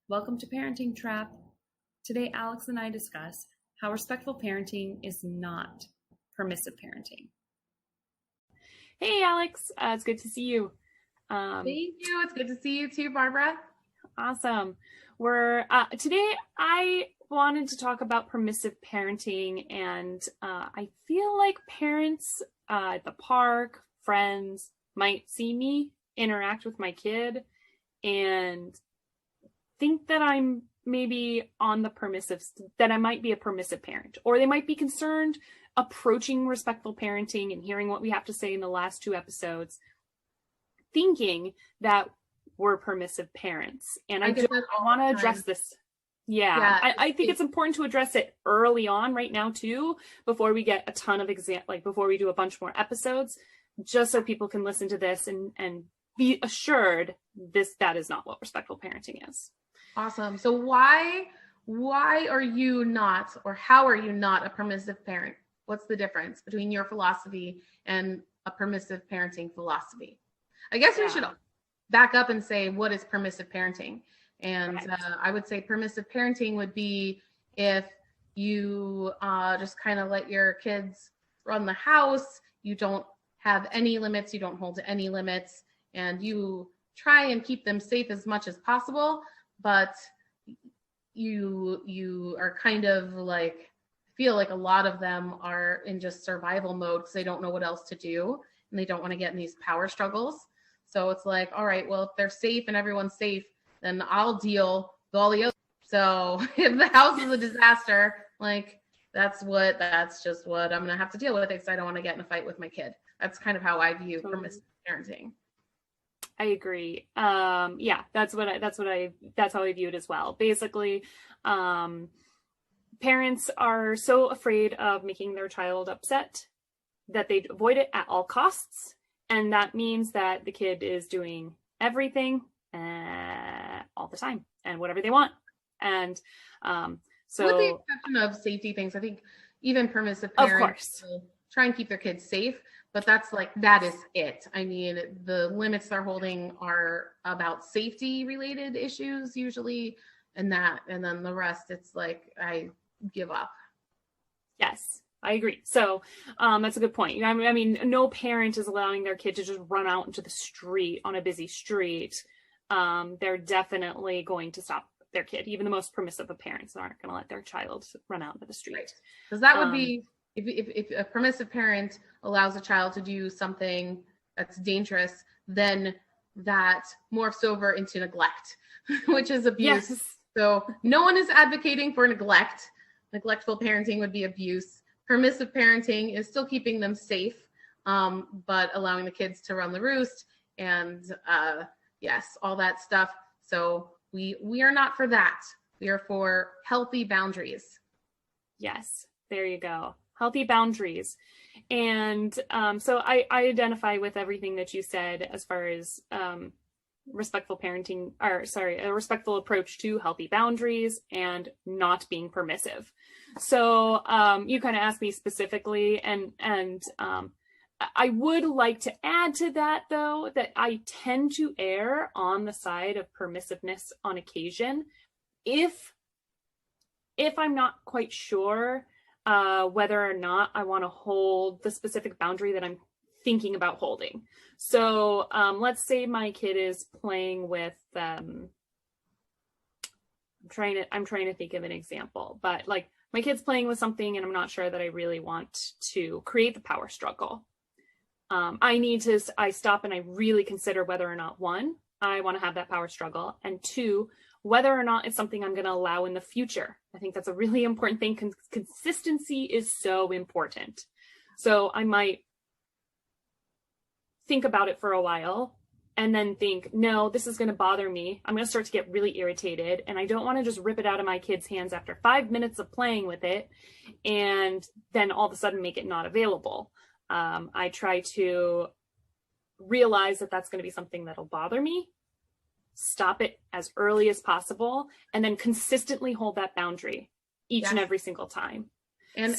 Welcome to Parenting Trap. Today, Alex and I discuss how respectful parenting is not permissive parenting. Hey, Alex. It's good to see you. Thank you. It's good to see you too, Barbara. Awesome. Today I wanted to talk about permissive parenting, and I feel like parents at the park, friends might see me interact with my kid and think that I'm maybe on the that I might be a permissive parent, or they might be concerned approaching respectful parenting and hearing what we have to say in the last 2 episodes, thinking that we're permissive parents. And I want to address this. Yeah. I think it's important to address it early on right now too, before we get a ton of before we do a bunch more episodes, just so people can listen to this and be assured that is not what respectful parenting is. Awesome. So why are you not, or how are you not a permissive parent? What's the difference between your philosophy and a permissive parenting philosophy? I guess we should back up and say, what is permissive parenting? And right. I would say permissive parenting would be if you just kind of let your kids run the house, you don't have any limits, you don't hold any limits, and you try and keep them safe as much as possible, but you are kind of like, feel like a lot of them are in just survival mode because they don't know what else to do and they don't want to get in these power struggles. So it's like, all right, well, if they're safe and everyone's safe, then I'll deal with all the other. So if the house is a disaster, like that's just what I'm gonna have to deal with because I don't want to get in a fight with my kid. That's kind of how I view permissive parenting. I agree. That's how I view it as well. Basically, parents are so afraid of making their child upset that they avoid it at all costs. And that means that the kid is doing everything all the time and whatever they want. And so, with the exception of safety things, I think even permissive parents will try and keep their kids safe, but that is it. I mean, the limits they're holding are about safety related issues usually, and then the rest, it's like, I give up. Yes. I agree. So that's a good point. I mean, no parent is allowing their kid to just run out into the street on a busy street. They're definitely going to stop their kid. Even the most permissive of parents aren't going to let their child run out into the street. Right. Because that would be, if a permissive parent allows a child to do something that's dangerous, then that morphs over into neglect, which is abuse. Yes. So no one is advocating for neglect. Neglectful parenting would be abuse. Permissive parenting is still keeping them safe, but allowing the kids to run the roost and all that stuff. So we are not for that. We are for healthy boundaries. Yes, there you go. Healthy boundaries. And so I identify with everything that you said as far as respectful parenting, a respectful approach to healthy boundaries and not being permissive. So you kind of asked me specifically, and I would like to add to that, though, that I tend to err on the side of permissiveness on occasion if I'm not quite sure whether or not I want to hold the specific boundary that I'm thinking about holding. So let's say my kid is playing with I'm trying to think of an example, but like my kid's playing with something and I'm not sure that I really want to create the power struggle. I stop and I really consider whether or not, 1, I want to have that power struggle, and 2, whether or not it's something I'm going to allow in the future. I think that's a really important thing. Consistency is so important. So I might think about it for a while and then think, no, this is going to bother me. I'm going to start to get really irritated, and I don't want to just rip it out of my kid's hands after 5 minutes of playing with it and then all of a sudden make it not available. I try to realize that that's going to be something that'll bother me, stop it as early as possible, and then consistently hold that boundary each and every single time. And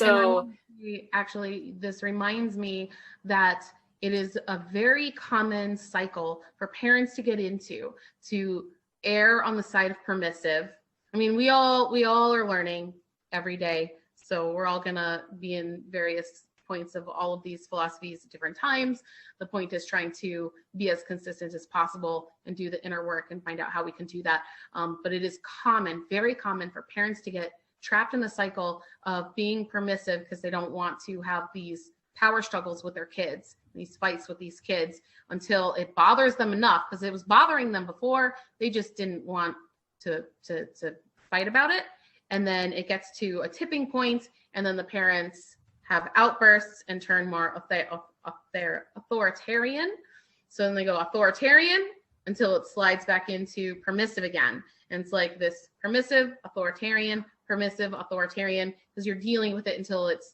actually, this reminds me that it is a very common cycle for parents to get into, to err on the side of permissive. I mean, we all are learning every day. So we're all gonna be in various points of all of these philosophies at different times. The point is trying to be as consistent as possible and do the inner work and find out how we can do that. But it is common, very common for parents to get trapped in the cycle of being permissive because they don't want to have these power struggles with their kids, these fights with these kids, until it bothers them enough, because it was bothering them before. They just didn't want to fight about it. And then it gets to a tipping point, and then the parents have outbursts and turn more authoritarian. So then they go authoritarian until it slides back into permissive again. And it's like this permissive, authoritarian, because you're dealing with it until it's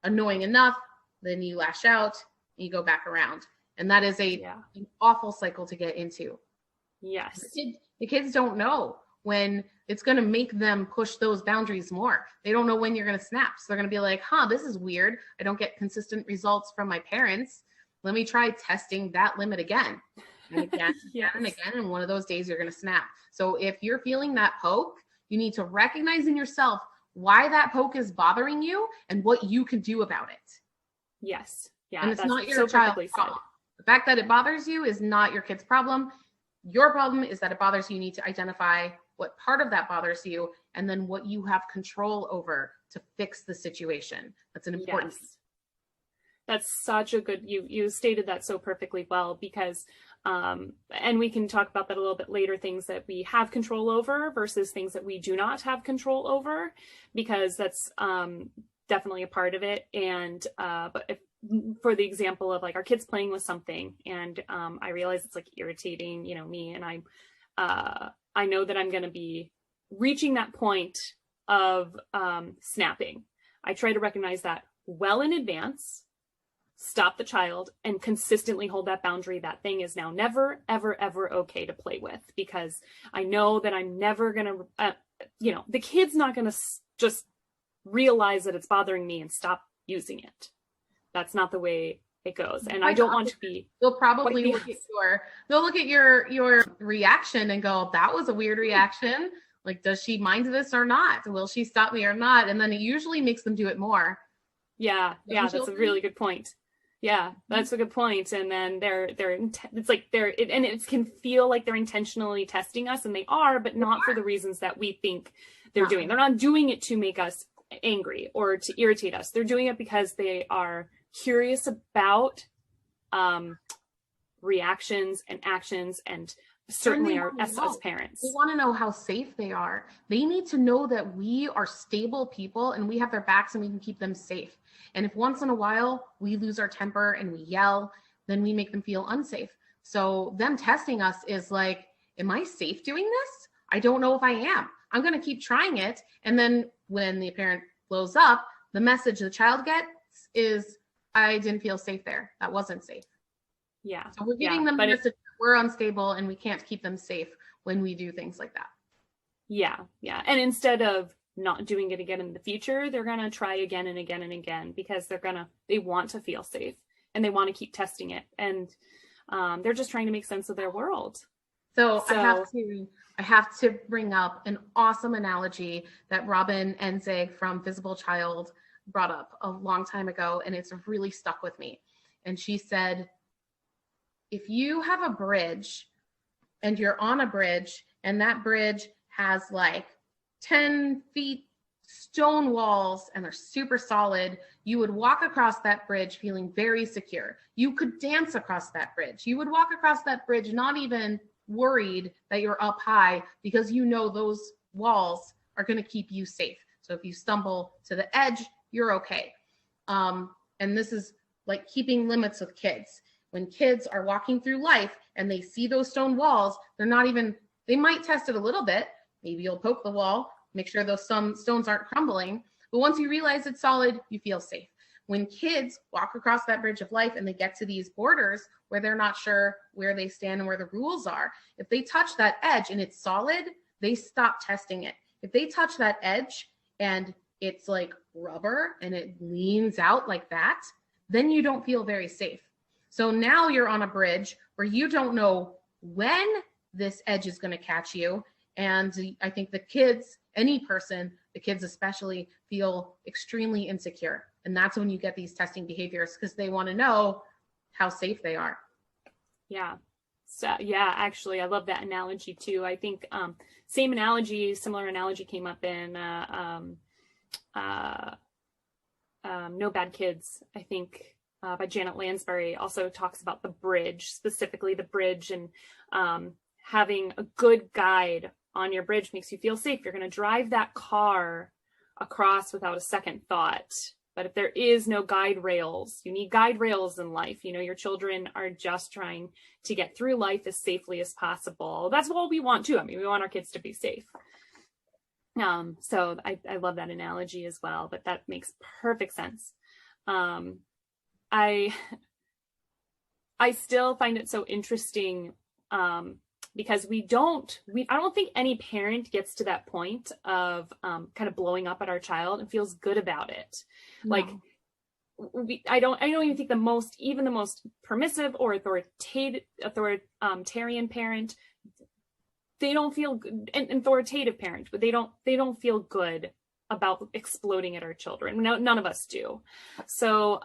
annoying enough. Then you lash out and you go back around. And that is an awful cycle to get into. Yes. The kids don't know when it's going to make them push those boundaries more. They don't know when you're going to snap. So they're going to be like, this is weird. I don't get consistent results from my parents. Let me try testing that limit again and again and again. And one of those days you're going to snap. So if you're feeling that poke, you need to recognize in yourself why that poke is bothering you and what you can do about it. Yes. Yeah. And it's not your child's problem. The fact that it bothers you is not your kid's problem. Your problem is that it bothers you. You need to identify what part of that bothers you and then what you have control over to fix the situation. That's an important piece. That's such a good, you stated that so perfectly well, because and we can talk about that a little bit later, things that we have control over versus things that we do not have control over, because that's definitely a part of it. And but if, for the example of like our kids playing with something and I realize it's like irritating, me, and I know that I'm going to be reaching that point of snapping. I try to recognize that well in advance, stop the child, and consistently hold that boundary. That thing is now never, ever, ever okay to play with, because I know that I'm never going to, the kid's not going to just realize that it's bothering me and stop using it. That's not the way it goes. And I don't want to be. They'll probably look at your reaction and go, that was a weird reaction. Like, does she mind this or not? Will she stop me or not? And then it usually makes them do it more. Yeah. Yeah. That's a really good point. Yeah, that's a good point. And then it can feel like they're intentionally testing us, and they are, but not for the reasons that we think they're doing. They're not doing it to make us angry or to irritate us. They're doing it because they are curious about reactions and actions, and certainly us as parents. They want to know how safe they are. They need to know that we are stable people and we have their backs and we can keep them safe. And if once in a while we lose our temper and we yell, then we make them feel unsafe. So them testing us is like, am I safe doing this? I don't know if I am. I'm going to keep trying it. And then when the parent blows up, the message the child gets is, I didn't feel safe there. That wasn't safe. Yeah. So we're giving them the message that we're unstable and we can't keep them safe when we do things like that. Yeah. Yeah. And instead of not doing it again in the future, they're going to try again and again and again, because they want to feel safe and they want to keep testing it. And they're just trying to make sense of their world. So I have to bring up an awesome analogy that Robin Enzig from Visible Child brought up a long time ago, and it's really stuck with me. And she said, if you have a bridge and you're on a bridge and that bridge has like 10 feet stone walls and they're super solid, you would walk across that bridge feeling very secure. You could dance across that bridge. You would walk across that bridge not even worried that you're up high, because you know those walls are going to keep you safe. So if you stumble to the edge, you're okay. And this is like keeping limits with kids. When kids are walking through life and they see those stone walls, they might test it a little bit. Maybe you'll poke the wall, make sure those stones aren't crumbling. But once you realize it's solid, you feel safe. When kids walk across that bridge of life and they get to these borders where they're not sure where they stand and where the rules are, if they touch that edge and it's solid, they stop testing it. If they touch that edge and it's like rubber and it leans out like that, then you don't feel very safe. So now you're on a bridge where you don't know when this edge is going to catch you. And I think the kids, any person, the kids especially, feel extremely insecure. And that's when you get these testing behaviors, because they want to know how safe they are. Yeah. So yeah, actually, I love that analogy too. I think similar analogy came up in No Bad Kids, I think, by Janet Lansbury. Also talks about the bridge, specifically the bridge, and having a good guide on your bridge makes you feel safe. You're going to drive that car across without a second thought. But if there is no guide rails, you need guide rails in life. You know, your children are just trying to get through life as safely as possible. That's what we want too. I mean, we want our kids to be safe. So I love that analogy as well, but that makes perfect sense. I still find it so interesting, because I don't think any parent gets to that point of kind of blowing up at our child and feels good about it. No. Like, I don't even think the most permissive or authoritarian parent, they don't feel good, and authoritative parent, but they don't feel good about exploding at our children. No, none of us do. So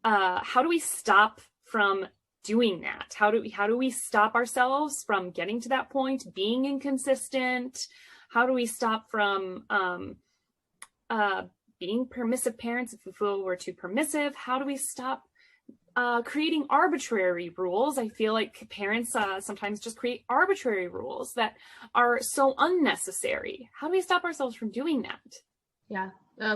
how do we stop from doing that? How do we stop ourselves from getting to that point, being inconsistent? How do we stop from being permissive parents if we feel we're too permissive? How do we stop creating arbitrary rules? I feel like parents sometimes just create arbitrary rules that are so unnecessary. How do we stop ourselves from doing that? Yeah,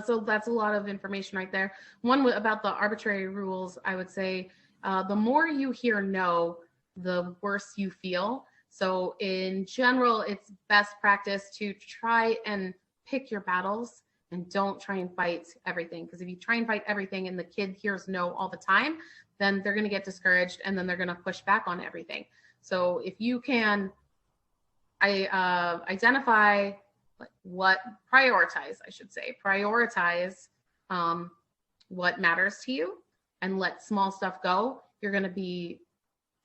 so that's a lot of information right there. One about the arbitrary rules, I would say, the more you hear no, the worse you feel. So in general, it's best practice to try and pick your battles and don't try and fight everything. Because if you try and fight everything and the kid hears no all the time, then they're going to get discouraged and then they're going to push back on everything. So if you can identify prioritize what matters to you and let small stuff go, you're going to be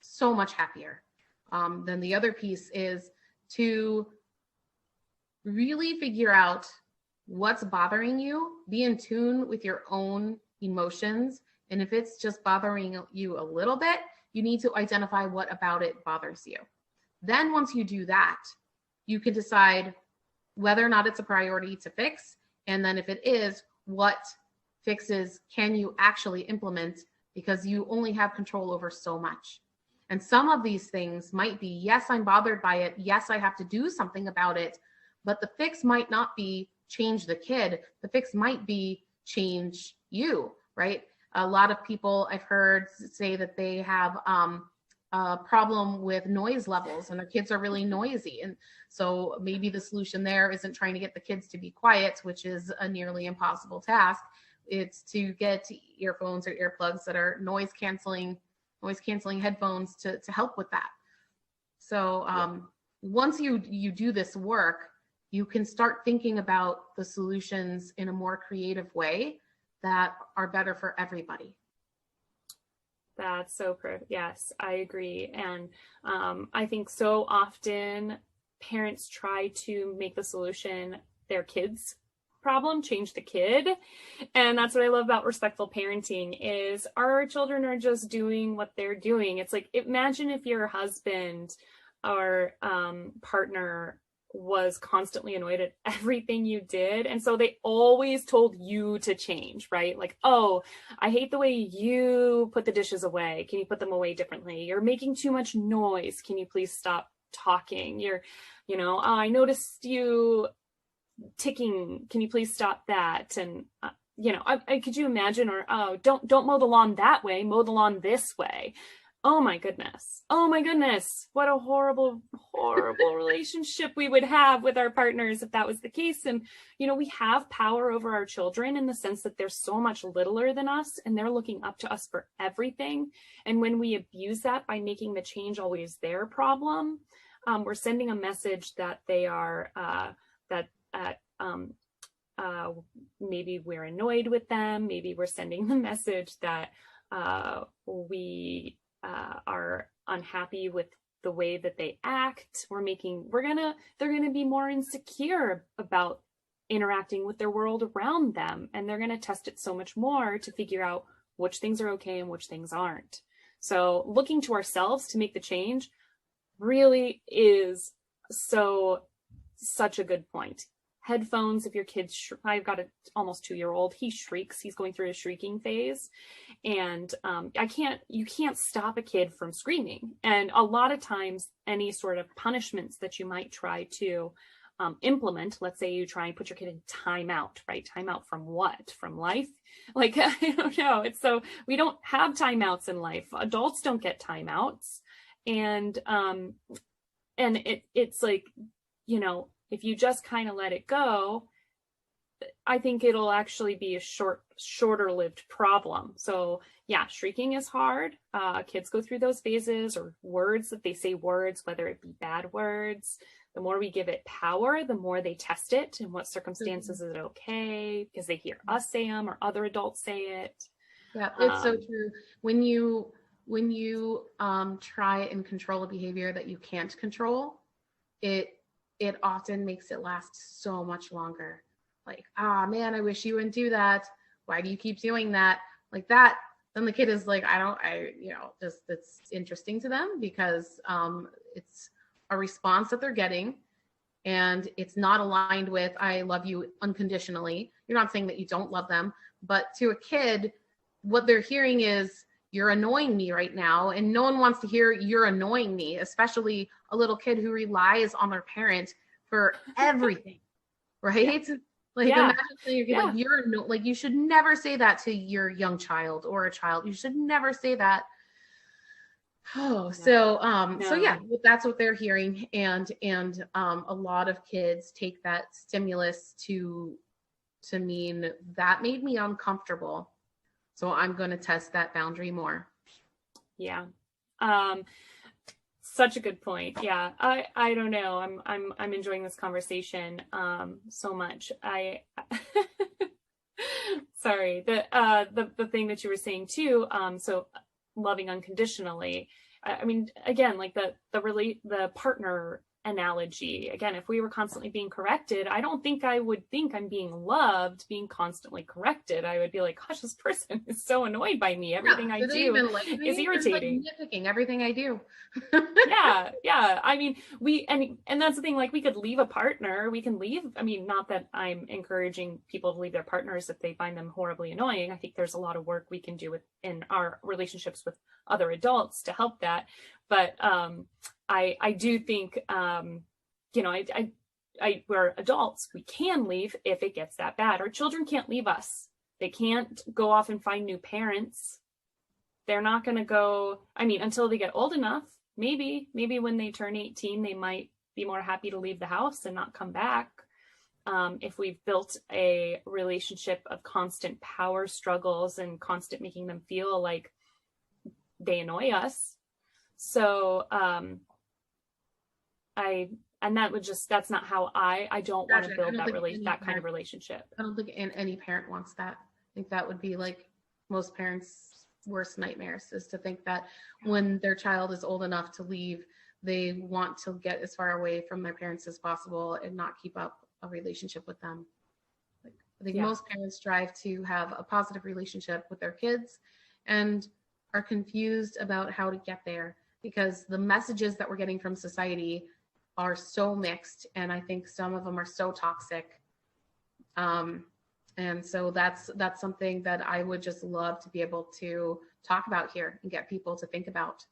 so much happier. Then the other piece is to really figure out what's bothering you, be in tune with your own emotions. And if it's just bothering you a little bit, you need to identify what about it bothers you. Then once you do that, you can decide whether or not it's a priority to fix. And then if it is, what fixes can you actually implement, because you only have control over so much. And some of these things might be, yes, I'm bothered by it. Yes, I have to do something about it. But the fix might not be change the kid. The fix might be change you, right? A lot of people I've heard say that they have a problem with noise levels and their kids are really noisy. And so maybe the solution there isn't trying to get the kids to be quiet, which is a nearly impossible task. It's to get earphones or earplugs that are noise canceling headphones to help with that. So once you do this work, you can start thinking about the solutions in a more creative way that are better for everybody. That's so correct. Yes, I agree. And I think so often parents try to make the solution their kid's problem, change the kid. And that's what I love about respectful parenting is our children are just doing what they're doing. It's like, imagine if your husband or partner was constantly annoyed at everything you did. And so they always told you to change, right? Like, oh, I hate the way you put the dishes away. Can you put them away differently? You're making too much noise. Can you please stop talking? Oh, I noticed you ticking. Can you please stop that? And, could you imagine, or, oh, don't mow the lawn that way, mow the lawn this way. Oh my goodness. What a horrible, horrible relationship we would have with our partners if that was the case. And, we have power over our children in the sense that they're so much littler than us and they're looking up to us for everything. And when we abuse that by making the change always their problem, we're sending a message that they are, maybe we're annoyed with them. Maybe we're sending the message that we are unhappy with the way that they act. They're gonna be more insecure about interacting with their world around them, and they're gonna test it so much more to figure out which things are okay and which things aren't. So looking to ourselves to make the change really is such a good point. Headphones, if your kid's, I've got an almost 2-year-old, he shrieks, he's going through a shrieking phase. And you can't stop a kid from screaming. And a lot of times, any sort of punishments that you might try to implement, let's say you try and put your kid in timeout, right? Timeout from what? From life? Like, I don't know. It's so, we don't have timeouts in life. Adults don't get timeouts. And it's like, you know, if you just kind of let it go, I think it'll actually be a shorter lived problem. So yeah, shrieking is hard. Kids go through those phases, or words that they say words, whether it be bad words. The more we give it power, the more they test it. In what circumstances is it okay? Because they hear us say them or other adults say it. Yeah, it's so true. When you try and control a behavior that you can't control, it often makes it last so much longer. Like, man, I wish you wouldn't do that. Why do you keep doing that? Like that. Then the kid is like, just, it's interesting to them because it's a response that they're getting, and it's not aligned with, I love you unconditionally. You're not saying that you don't love them, but to a kid, what they're hearing is, you're annoying me right now. And no one wants to hear you're annoying me, especially a little kid who relies on their parent for everything. Right? Yeah. Like, imagine saying your kid, like, you should never say that to your young child or a child. You should never say that. Oh, so yeah, that's what they're hearing. And a lot of kids take that stimulus to mean that made me uncomfortable, so I'm going to test that boundary more. Yeah. Such a good point. Yeah. I don't know. I'm enjoying this conversation so much. Sorry. The thing that you were saying too, so loving unconditionally. I mean, again, like the partner analogy, again, if we were constantly being corrected, I don't think I would think I'm being loved, being constantly corrected. I would be like, gosh, this person is so annoyed by me. Everything I do is irritating. Like nitpicking everything I do. Yeah. I mean, and that's the thing, like, we could leave a partner, we can leave. I mean, not that I'm encouraging people to leave their partners if they find them horribly annoying. I think there's a lot of work we can do in our relationships with other adults to help that. But I do think, we're adults, we can leave if it gets that bad. Our children can't leave us. They can't go off and find new parents. They're not going to go, I mean, until they get old enough. Maybe when they turn 18, they might be more happy to leave the house and not come back. If we've built a relationship of constant power struggles and constant making them feel like they annoy us. So, that's not how I don't want to build that kind of relationship. I don't think any parent wants that. I think that would be like most parents' worst nightmares, is to think that when their child is old enough to leave, they want to get as far away from their parents as possible and not keep up a relationship with them. Like, I think most parents strive to have a positive relationship with their kids and are confused about how to get there, because the messages that we're getting from society are so mixed, and I think some of them are so toxic. And so that's something that I would just love to be able to talk about here and get people to think about.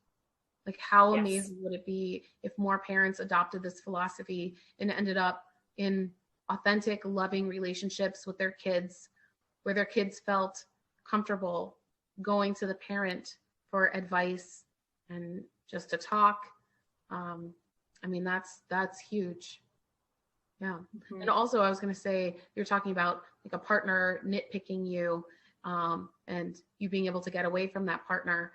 Like, how amazing would it be if more parents adopted this philosophy and ended up in authentic, loving relationships with their kids, where their kids felt comfortable going to the parent for advice and just to talk. I mean, that's huge. Yeah. Mm-hmm. And also, I was going to say, you're talking about like a partner nitpicking you, and you being able to get away from that partner.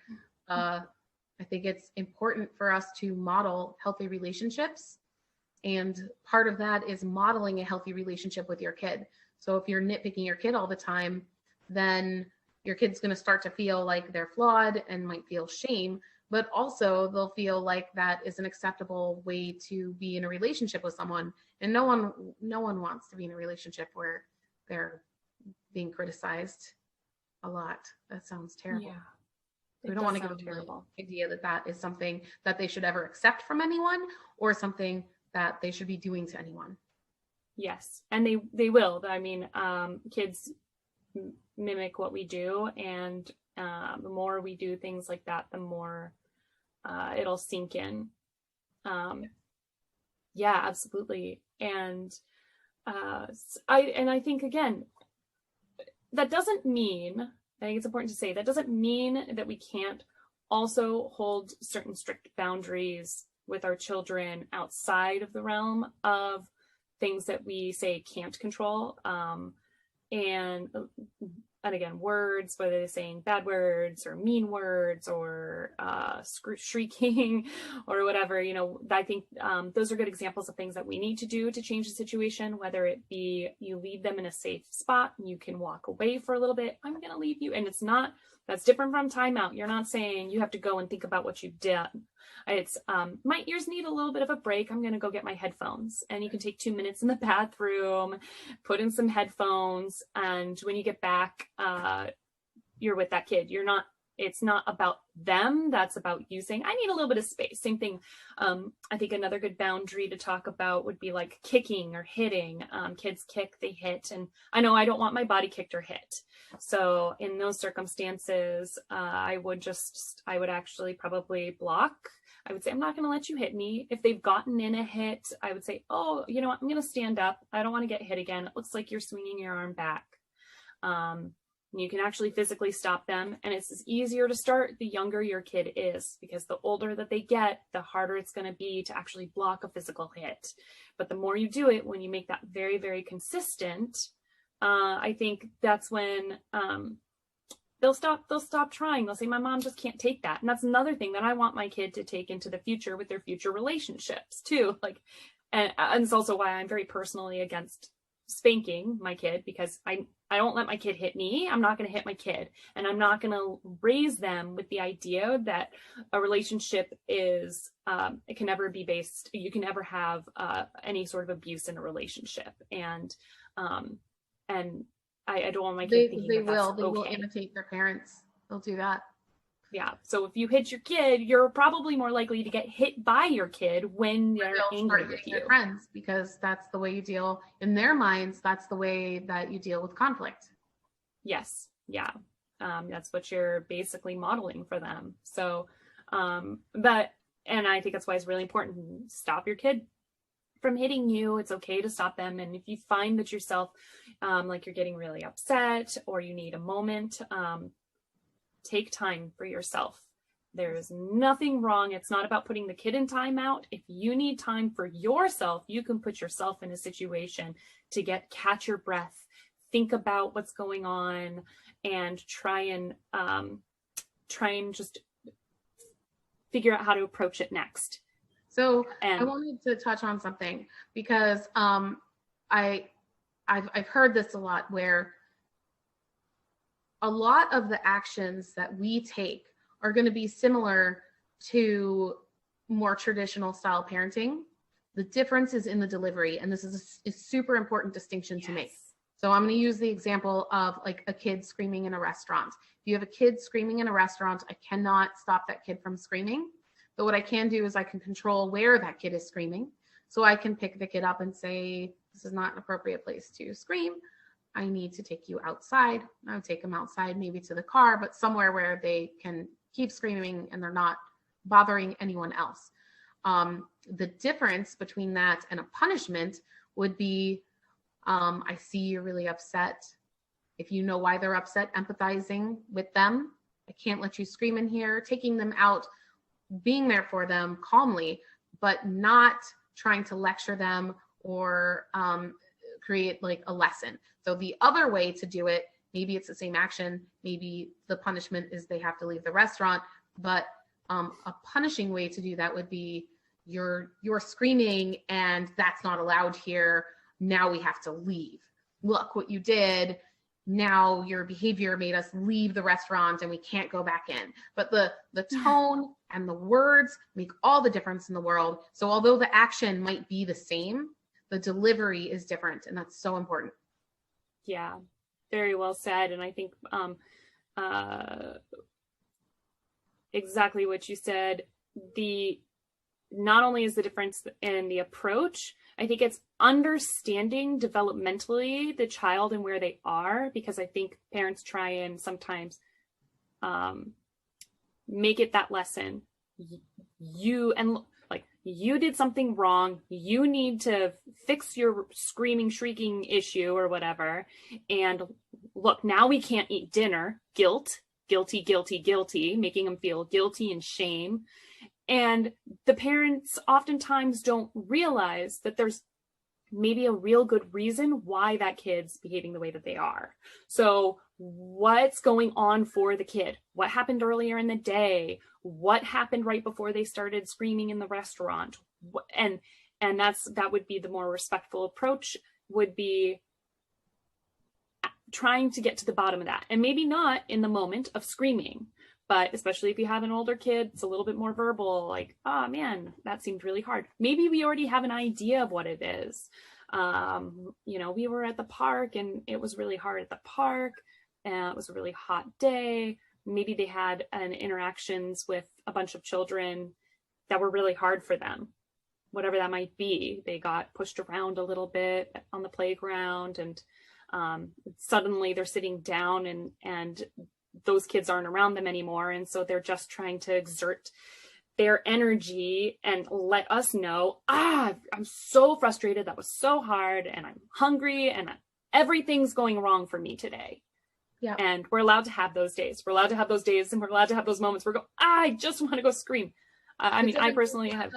I think it's important for us to model healthy relationships. And part of that is modeling a healthy relationship with your kid. So if you're nitpicking your kid all the time, then your kid's going to start to feel like they're flawed and might feel shame. but also they'll feel like that is an acceptable way to be in a relationship with someone. And no one wants to be in a relationship where they're being criticized a lot. That sounds terrible. Yeah. We don't want to give them the idea that that is something that they should ever accept from anyone, or something that they should be doing to anyone. Yes, and they will. I mean, kids mimic what we do, and the more we do things like that, the more it'll sink in. Yeah, absolutely. And I think, again, that doesn't mean, I think it's important to say, that doesn't mean that we can't also hold certain strict boundaries with our children outside of the realm of things that we say can't control. And again, words, whether they're saying bad words or mean words or shrieking or whatever, I think those are good examples of things that we need to do to change the situation, whether it be you leave them in a safe spot and you can walk away for a little bit. I'm going to leave you. And that's different from timeout. You're not saying you have to go and think about what you've done. It's my ears need a little bit of a break. I'm going to go get my headphones, and you can take 2 minutes in the bathroom, put in some headphones. And when you get back, you're with that kid. It's not about them. That's about you saying, I need a little bit of space. Same thing. I think another good boundary to talk about would be like kicking or hitting. Kids kick, they hit. And I know I don't want my body kicked or hit. So in those circumstances, I would actually probably block. I would say, I'm not going to let you hit me. If they've gotten in a hit, I would say, oh, you know what? I'm going to stand up. I don't want to get hit again. It looks like you're swinging your arm back. You can actually physically stop them. And it's easier to start the younger your kid is, because the older that they get, the harder it's going to be to actually block a physical hit. But the more you do it, when you make that very, very consistent, I think that's when they'll stop trying. They'll say, my mom just can't take that. And that's another thing that I want my kid to take into the future with their future relationships too. And it's also why I'm very personally against spanking my kid, because I don't let my kid hit me. I'm not going to hit my kid, and I'm not going to raise them with the idea that a relationship is it can never be based. You can never have any sort of abuse in a relationship, and I don't want my kid thinking they will imitate their parents. They'll do that. Yeah. So if you hit your kid, you're probably more likely to get hit by your kid when they're angry with you. Their friends, because that's the way you deal in their minds. That's the way that you deal with conflict. Yes. Yeah. That's what you're basically modeling for them. So, and I think that's why it's really important. Stop your kid from hitting you. It's okay to stop them. And if you find that yourself, like you're getting really upset or you need a moment, take time for yourself. There's nothing wrong. It's not about putting the kid in timeout. If you need time for yourself, you can put yourself in a situation to catch your breath, think about what's going on, and try and just figure out how to approach it next. So I wanted to touch on something, because I've heard this a lot, where a lot of the actions that we take are going to be similar to more traditional style parenting. The difference is in the delivery, and this is a super important distinction to make. So I'm going to use the example of like a kid screaming in a restaurant. If you have a kid screaming in a restaurant, I cannot stop that kid from screaming. But what I can do is I can control where that kid is screaming. So I can pick the kid up and say, this is not an appropriate place to scream. I need to take you outside. I would take them outside, maybe to the car, but somewhere where they can keep screaming and they're not bothering anyone else. The difference between that and a punishment would be, I see you're really upset. If you know why they're upset, empathizing with them. I can't let you scream in here, taking them out, being there for them calmly, but not trying to lecture them or create like a lesson. So the other way to do it, maybe it's the same action, maybe the punishment is they have to leave the restaurant, but a punishing way to do that would be you're screaming and that's not allowed here. Now we have to leave. Look what you did. now your behavior made us leave the restaurant and we can't go back in. But the tone and the words make all the difference in the world. So although the action might be the same, the delivery is different, and that's so important. Yeah, very well said. And I think exactly what you said. Not only is the difference in the approach, I think it's understanding developmentally the child and where they are, because I think parents try and sometimes make it that lesson. You did something wrong. You need to fix your screaming, shrieking issue or whatever. And look, now we can't eat dinner. Guilty, making them feel guilty and shame. And the parents oftentimes don't realize that there's maybe a real good reason why that kid's behaving the way that they are. So what's going on for the kid? What happened earlier in the day? What happened right before they started screaming in the restaurant? And that would be the more respectful approach, would be trying to get to the bottom of that. And maybe not in the moment of screaming, but especially if you have an older kid, it's a little bit more verbal, like, oh man, that seemed really hard. Maybe we already have an idea of what it is. We were at the park and it was really hard at the park, and it was a really hot day. Maybe they had interactions with a bunch of children that were really hard for them, whatever that might be. They got pushed around a little bit on the playground, and suddenly they're sitting down and those kids aren't around them anymore. And so they're just trying to exert their energy and let us know, I'm so frustrated. That was so hard. And I'm hungry and everything's going wrong for me today. Yeah. And we're allowed to have those days. We're allowed to have those days, and we're allowed to have those moments where we go, I just want to go scream. I personally have.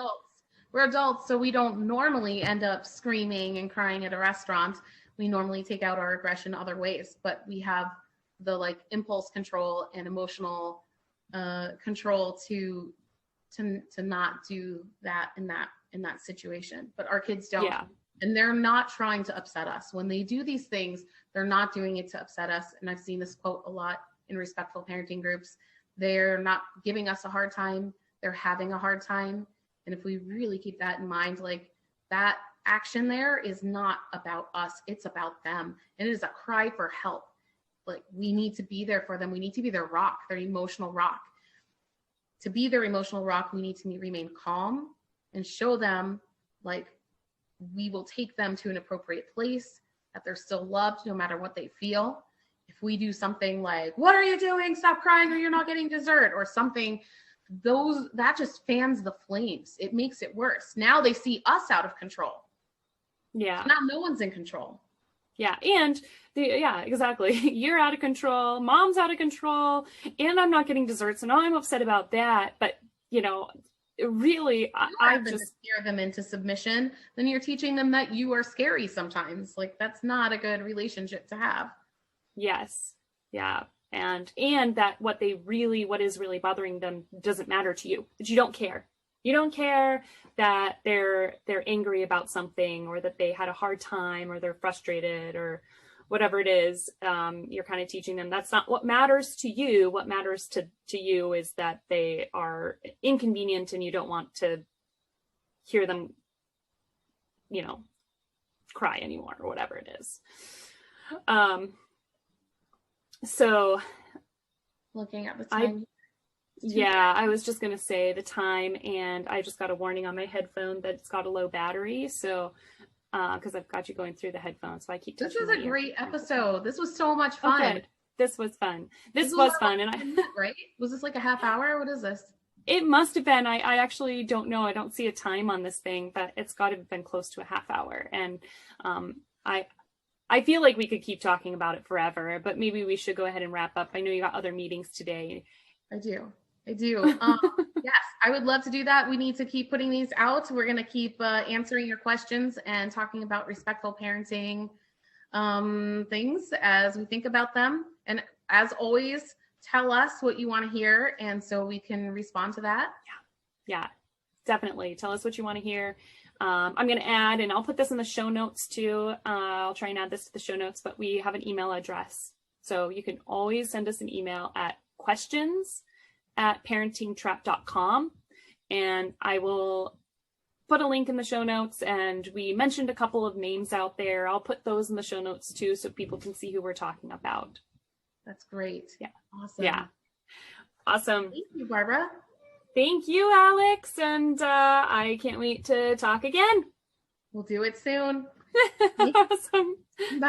We're adults, so we don't normally end up screaming and crying at a restaurant. We normally take out our aggression other ways, but we have the impulse control and emotional control to not do that in that situation. But our kids don't. Yeah. And they're not trying to upset us. When they do these things, they're not doing it to upset us. And I've seen this quote a lot in respectful parenting groups. They're not giving us a hard time. They're having a hard time. And if we really keep that in mind, that action there is not about us. It's about them. And it is a cry for help. We need to be there for them. We need to be their rock, their emotional rock. To be their emotional rock, we need to remain calm and show them we will take them to an appropriate place, that they're still loved no matter what they feel. If we do something like, what are you doing? Stop crying or you're not getting dessert, or something, that just fans the flames. It makes it worse. Now they see us out of control. Yeah. Now no one's in control. Yeah. And exactly. You're out of control. Mom's out of control. And I'm not getting dessert. So now I'm upset about that. But, really, I just scare them into submission. Then you're teaching them that you are scary sometimes. That's not a good relationship to have. Yes. Yeah. And that what is really bothering them doesn't matter to you, that you don't care. You don't care that they're angry about something, or that they had a hard time, or they're frustrated, or whatever it is. You're kind of teaching them that's not what matters to you. What matters to you is that they are inconvenient, and you don't want to hear them, cry anymore, or whatever it is. So looking at the time. I was just going to say the time, and I just got a warning on my headphone that it's got a low battery. So, because I've got you going through the headphones, so I keep touching. This was a great episode. This was so much fun. Okay. This was fun. This was fun. And right? Was this a half hour? What is this? It must have been. I actually don't know. I don't see a time on this thing, but it's got to have been close to a half hour. And I feel like we could keep talking about it forever, but maybe we should go ahead and wrap up. I know you got other meetings today. I do. Yes, I would love to do that. We need to keep putting these out. We're going to keep answering your questions and talking about respectful parenting things as we think about them. And as always, tell us what you want to hear, and so we can respond to that. Yeah, definitely. Tell us what you want to hear. I'm going to add, and I'll put this in the show notes too. I'll try and add this to the show notes, but we have an email address So you can always send us an email at questions@parentingtrap.com, and I will put a link in the show notes. And we mentioned a couple of names out there. I'll put those in the show notes too, so people can see who we're talking about. That's great. Yeah. Awesome. Yeah. Awesome. Thank you, Barbara. Thank you, Alex. And I can't wait to talk again. We'll do it soon. Awesome. Bye.